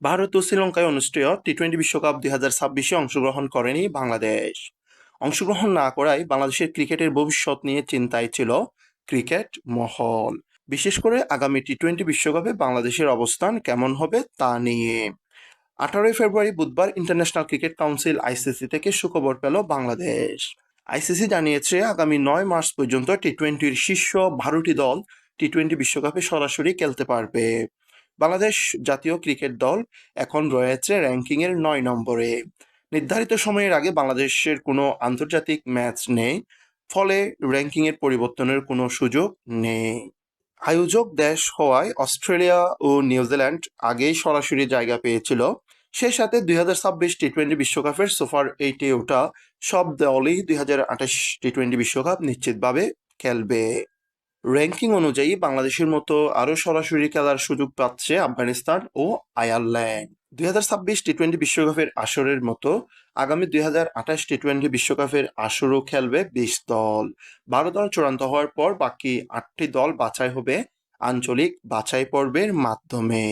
ভারত ও শ্রীলঙ্কায় অনুষ্ঠেয় টি-20 বিশ্বকাপ 2026-এ অংশগ্রহণ করেনি বাংলাদেশ। অংশগ্রহণ না করায় বাংলাদেশের ক্রিকেটের ভবিষ্যৎ নিয়ে চিন্তায় ছিল ক্রিকেট মহল। বিশেষ করে আগামী টি-20 বিশ্বকাপে বাংলাদেশের অবস্থান কেমন হবে তা নিয়ে। 18 ফেব্রুয়ারি বুধবার ইন্টারন্যাশনাল ক্রিকেট কাউন্সিল আইসিসি থেকে সুখবর পেল বাংলাদেশ। আইসিসি জানিয়েছে আগামী 9 মার্চ পর্যন্ত টি-20-র শীর্ষ 12টি দল টি-20 বিশ্বকাপে সরাসরি খেলতে পারবে। বাংলাদেশ জাতীয় ক্রিকেট দল এখন রয়েছে র্যাঙ্কিংয়ের 9 নম্বরে। নির্ধারিত সময়ের আগে বাংলাদেশের কোনো আন্তর্জাতিক ম্যাচ নেই, ফলে র্যাঙ্কিংয়ের পরিবর্তনের কোনো সুযোগ নেই। আয়োজক দেশ হওয়ায় অস্ট্রেলিয়া ও নিউজিল্যান্ড আগেই সরাসরি জায়গা পেয়েছিল। সেই সাথে 2026 টি-20 বিশ্বকাপের সুপার 8-এ ওঠা সব দলই 2028 টি-20 বিশ্বকাপ নিশ্চিতভাবে খেলবে। র্যাঙ্কিং অনুযায়ী বাংলাদেশের মতো আরও সরাসরি খেলার সুযোগ পাচ্ছে আফগানিস্তান ও আয়ারল্যান্ড। 2026 টি-20 বিশ্বকাপের আসরের মতো আগামী 2028 টি-20 বিশ্বকাপের আসরও খেলবে 20 দল। 12 দল চূড়ান্ত হওয়ার পর বাকি 8টি দল বাছাই হবে আঞ্চলিক বাছাই পর্বের মাধ্যমে।